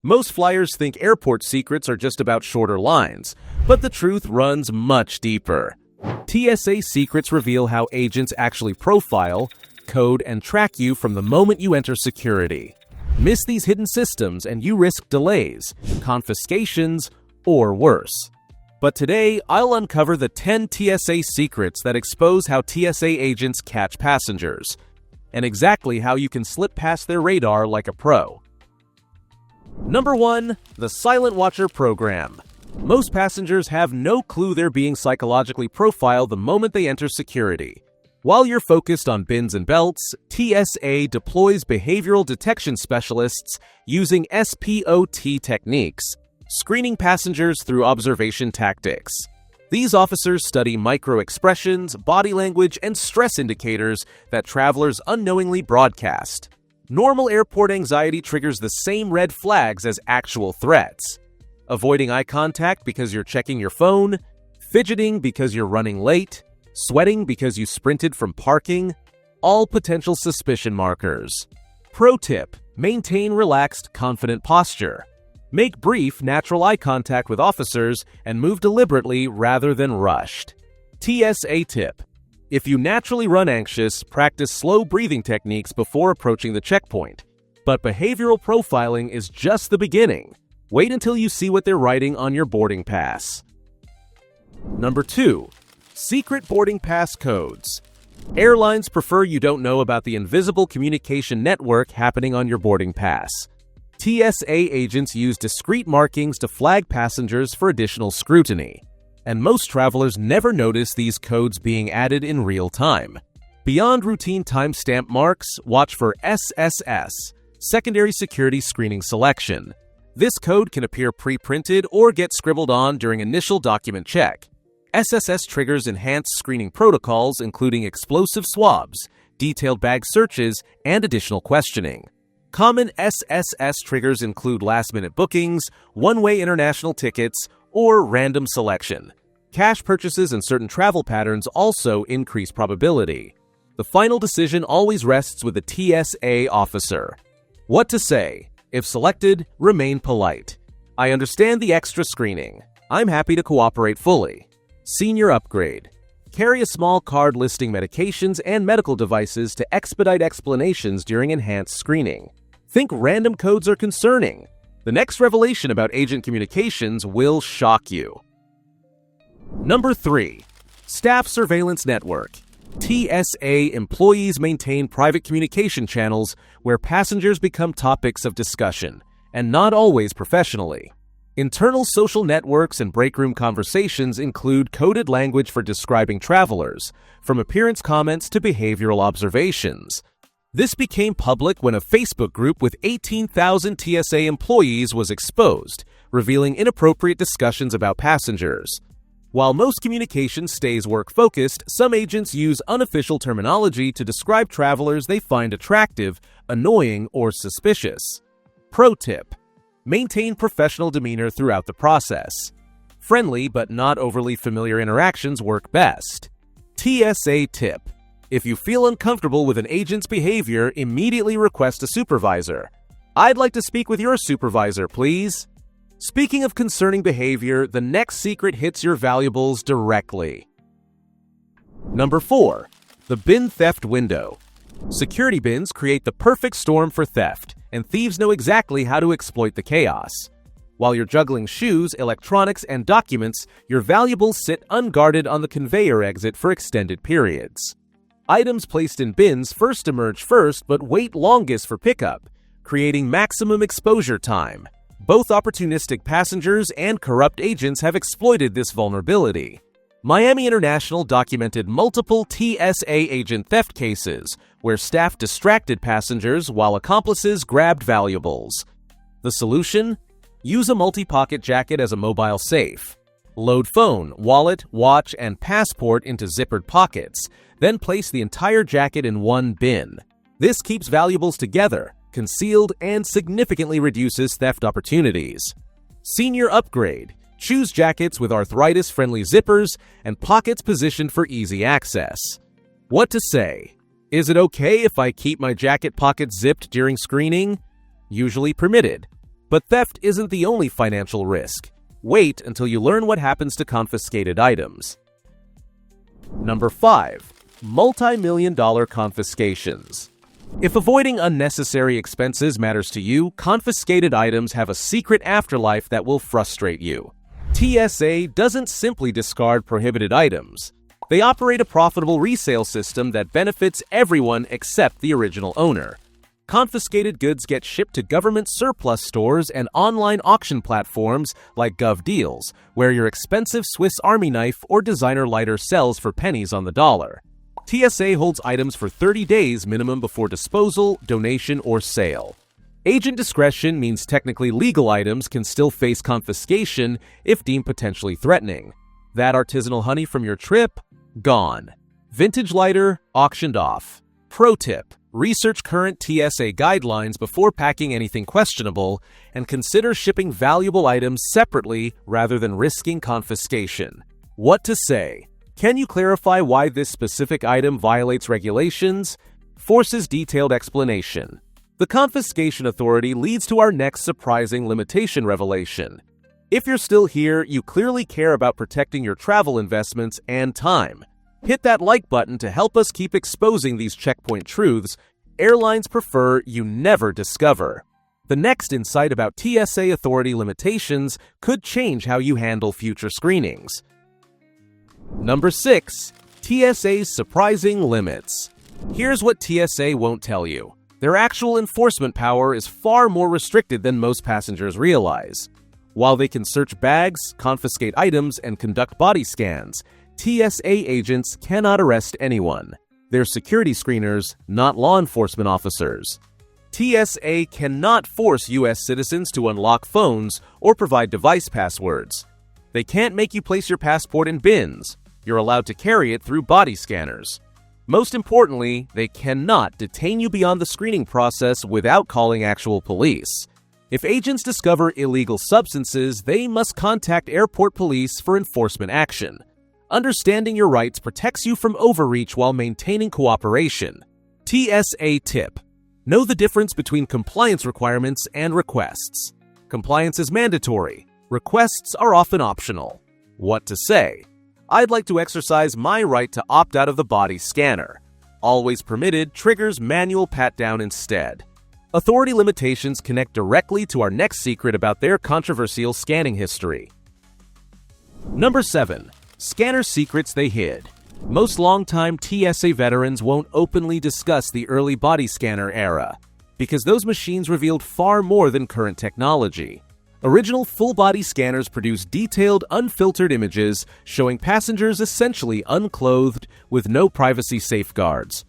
Most flyers think airport secrets are just about shorter lines, but the truth runs much deeper. TSA secrets reveal how agents actually profile, code, and track you from the moment you enter security. Miss these hidden systems and you risk delays, confiscations, or worse. But today, I'll uncover the 10 TSA secrets that expose how TSA agents catch passengers, and exactly how you can slip past their radar like a pro. Number 1. The Silent Watcher Program. Most passengers have no clue they're being psychologically profiled the moment they enter security. While you're focused on bins and belts, TSA deploys behavioral detection specialists using SPOT techniques, screening passengers through observation tactics. These officers study micro-expressions, body language, and stress indicators that travelers unknowingly broadcast. Normal airport anxiety triggers the same red flags as actual threats. Avoiding eye contact because you're checking your phone, fidgeting because you're running late, sweating because you sprinted from parking, all potential suspicion markers. Pro tip: maintain relaxed, confident posture. Make brief, natural eye contact with officers and move deliberately rather than rushed. TSA tip: if you naturally run anxious, practice slow breathing techniques before approaching the checkpoint. But behavioral profiling is just the beginning. Wait until you see what they're writing on your boarding pass. Number 2. Secret boarding pass codes. Airlines prefer you don't know about the invisible communication network happening on your boarding pass. TSA agents use discreet markings to flag passengers for additional scrutiny, and most travelers never notice these codes being added in real time. Beyond routine timestamp marks, watch for SSS, Secondary Security Screening Selection. This code can appear pre-printed or get scribbled on during initial document check. SSS triggers enhanced screening protocols, including explosive swabs, detailed bag searches, and additional questioning. Common SSS triggers include last-minute bookings, one-way international tickets, or random selection. Cash purchases and certain travel patterns also increase probability. The final decision always rests with the TSA officer. What to say? If selected, remain polite. I understand the extra screening. I'm happy to cooperate fully. Senior upgrade. Carry a small card listing medications and medical devices to expedite explanations during enhanced screening. Think random codes are concerning. The next revelation about agent communications will shock you. Number 3. Staff Surveillance Network. TSA employees maintain private communication channels where passengers become topics of discussion, and not always professionally. Internal social networks and break-room conversations include coded language for describing travelers, from appearance comments to behavioral observations. This became public when a Facebook group with 18,000 TSA employees was exposed, revealing inappropriate discussions about passengers. While most communication stays work-focused, some agents use unofficial terminology to describe travelers they find attractive, annoying, or suspicious. Pro tip: maintain professional demeanor throughout the process. Friendly but not overly familiar interactions work best. TSA tip: if you feel uncomfortable with an agent's behavior, immediately request a supervisor. I'd like to speak with your supervisor, please. Speaking of concerning behavior, the next secret hits your valuables directly. Number 4. The bin theft window. Security bins create the perfect storm for theft, and thieves know exactly how to exploit the chaos. While you're juggling shoes, electronics, and documents, your valuables sit unguarded on the conveyor exit for extended periods. Items placed in bins first emerge first but wait longest for pickup, creating maximum exposure time. Both opportunistic passengers and corrupt agents have exploited this vulnerability. Miami International documented multiple TSA agent theft cases where staff distracted passengers while accomplices grabbed valuables. The solution? Use a multi-pocket jacket as a mobile safe. Load phone, wallet, watch, and passport into zippered pockets, then place the entire jacket in one bin. This keeps valuables together, concealed, and significantly reduces theft opportunities. Senior upgrade. Choose jackets with arthritis-friendly zippers and pockets positioned for easy access. What to say? Is it okay if I keep my jacket pockets zipped during screening? Usually permitted. But theft isn't the only financial risk. Wait until you learn what happens to confiscated items. Number 5. Multi-million-dollar confiscations. If avoiding unnecessary expenses matters to you, confiscated items have a secret afterlife that will frustrate you. TSA doesn't simply discard prohibited items. They operate a profitable resale system that benefits everyone except the original owner. Confiscated goods get shipped to government surplus stores and online auction platforms like GovDeals, where your expensive Swiss Army knife or designer lighter sells for pennies on the dollar. TSA holds items for 30 days minimum before disposal, donation, or sale. Agent discretion means technically legal items can still face confiscation if deemed potentially threatening. That artisanal honey from your trip? Gone. Vintage lighter? Auctioned off. Pro tip: research current TSA guidelines before packing anything questionable, and consider shipping valuable items separately rather than risking confiscation. What to say? Can you clarify why this specific item violates regulations? Forces detailed explanation. The confiscation authority leads to our next surprising limitation revelation. If you're still here, you clearly care about protecting your travel investments and time. Hit that like button to help us keep exposing these checkpoint truths airlines prefer you never discover. The next insight about TSA authority limitations could change how you handle future screenings. Number 6. TSA's surprising limits. Here's what TSA won't tell you. Their actual enforcement power is far more restricted than most passengers realize. While they can search bags, confiscate items, and conduct body scans, TSA agents cannot arrest anyone. They're security screeners, not law enforcement officers. TSA cannot force U.S. citizens to unlock phones or provide device passwords. They can't make you place your passport in bins. You're allowed to carry it through body scanners. Most importantly, they cannot detain you beyond the screening process without calling actual police. If agents discover illegal substances, they must contact airport police for enforcement action. Understanding your rights protects you from overreach while maintaining cooperation. TSA tip: know the difference between compliance requirements and requests. Compliance is mandatory. Requests are often optional. What to say? I'd like to exercise my right to opt out of the body scanner. Always permitted triggers manual pat-down instead. Authority limitations connect directly to our next secret about their controversial scanning history. Number 7. Scanner secrets they hid. Most longtime TSA veterans won't openly discuss the early body scanner era, because those machines revealed far more than current technology. Original full-body scanners produced detailed, unfiltered images showing passengers essentially unclothed with no privacy safeguards.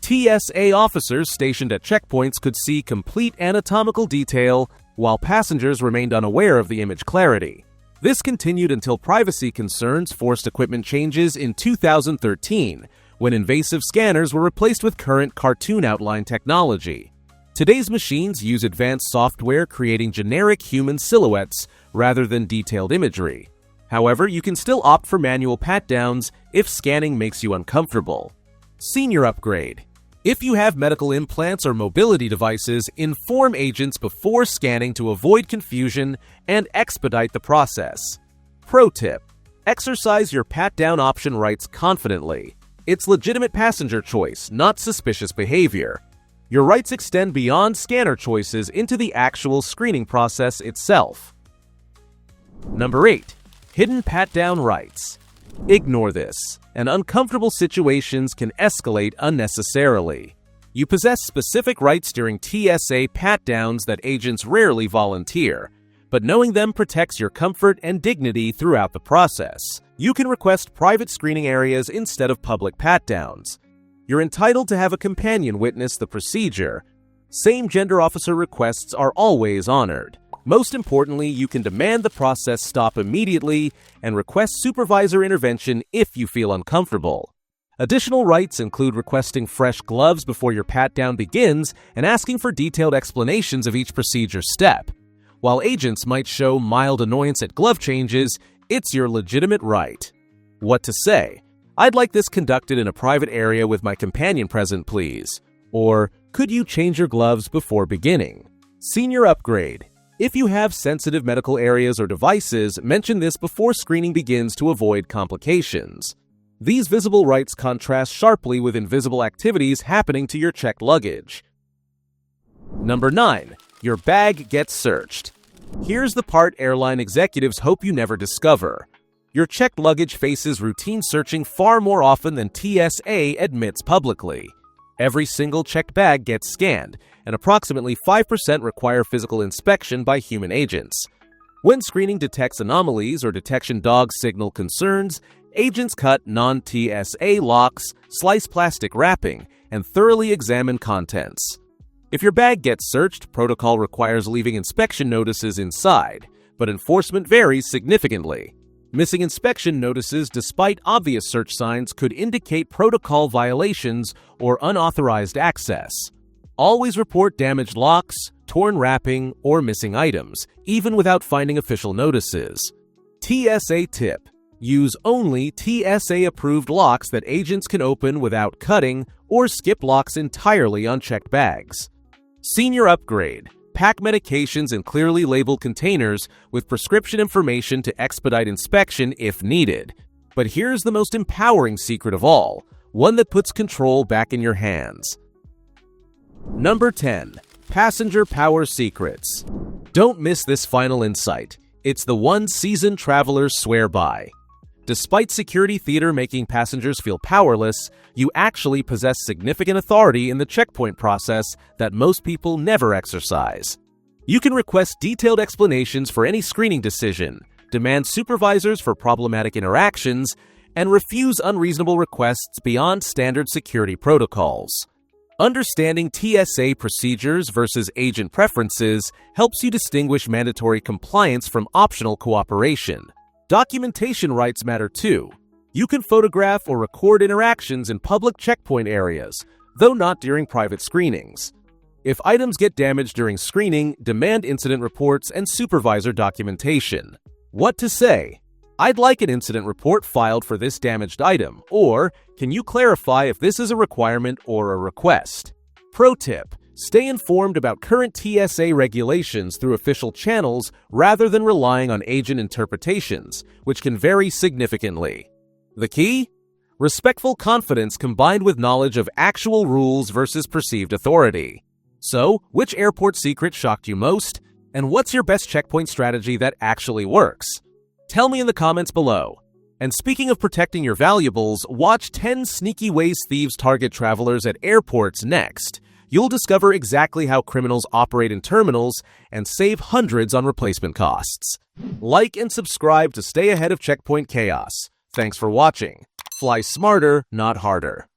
TSA officers stationed at checkpoints could see complete anatomical detail, while passengers remained unaware of the image clarity. This continued until privacy concerns forced equipment changes in 2013, when invasive scanners were replaced with current cartoon outline technology. Today's machines use advanced software creating generic human silhouettes rather than detailed imagery. However, you can still opt for manual pat-downs if scanning makes you uncomfortable. Senior upgrade. If you have medical implants or mobility devices, inform agents before scanning to avoid confusion and expedite the process. Pro tip: exercise your pat-down option rights confidently. It's legitimate passenger choice, not suspicious behavior. Your rights extend beyond scanner choices into the actual screening process itself. Number 8. Hidden pat-down rights. Ignore this, and uncomfortable situations can escalate unnecessarily. You possess specific rights during TSA pat-downs that agents rarely volunteer, but knowing them protects your comfort and dignity throughout the process. You can request private screening areas instead of public pat-downs. You're entitled to have a companion witness the procedure. Same-gender officer requests are always honored. Most importantly, you can demand the process stop immediately and request supervisor intervention if you feel uncomfortable. Additional rights include requesting fresh gloves before your pat-down begins and asking for detailed explanations of each procedure step. While agents might show mild annoyance at glove changes, it's your legitimate right. What to say? I'd like this conducted in a private area with my companion present, please. Or, could you change your gloves before beginning? Senior upgrade. If you have sensitive medical areas or devices, mention this before screening begins to avoid complications. These visible rights contrast sharply with invisible activities happening to your checked luggage. Number 9. Your bag gets searched. Here's the part airline executives hope you never discover. Your checked luggage faces routine searching far more often than TSA admits publicly. Every single checked bag gets scanned, and approximately 5% require physical inspection by human agents. When screening detects anomalies or detection dogs signal concerns, agents cut non-TSA locks, slice plastic wrapping, and thoroughly examine contents. If your bag gets searched, protocol requires leaving inspection notices inside, but enforcement varies significantly. Missing inspection notices despite obvious search signs could indicate protocol violations or unauthorized access. Always report damaged locks, torn wrapping, or missing items, even without finding official notices. TSA tip: use only TSA-approved locks that agents can open without cutting, or skip locks entirely on checked bags. Senior upgrade: pack medications in clearly labeled containers with prescription information to expedite inspection if needed. But here's the most empowering secret of all, one that puts control back in your hands. Number 10. Passenger power secrets. Don't miss this final insight. It's the one seasoned travelers swear by. Despite security theater making passengers feel powerless, you actually possess significant authority in the checkpoint process that most people never exercise. You can request detailed explanations for any screening decision, demand supervisors for problematic interactions, and refuse unreasonable requests beyond standard security protocols. Understanding TSA procedures versus agent preferences helps you distinguish mandatory compliance from optional cooperation. Documentation rights matter too. You can photograph or record interactions in public checkpoint areas, though not during private screenings. If items get damaged during screening, demand incident reports and supervisor documentation. What to say? I'd like an incident report filed for this damaged item, or can you clarify if this is a requirement or a request? Pro tip: stay informed about current TSA regulations through official channels rather than relying on agent interpretations, which can vary significantly. The key? Respectful confidence combined with knowledge of actual rules versus perceived authority. So, which airport secret shocked you most? And what's your best checkpoint strategy that actually works? Tell me in the comments below. And speaking of protecting your valuables, watch 10 sneaky ways thieves target travelers at airports next. You'll discover exactly how criminals operate in terminals and save hundreds on replacement costs. Like and subscribe to stay ahead of checkpoint chaos. Thanks for watching. Fly smarter, not harder.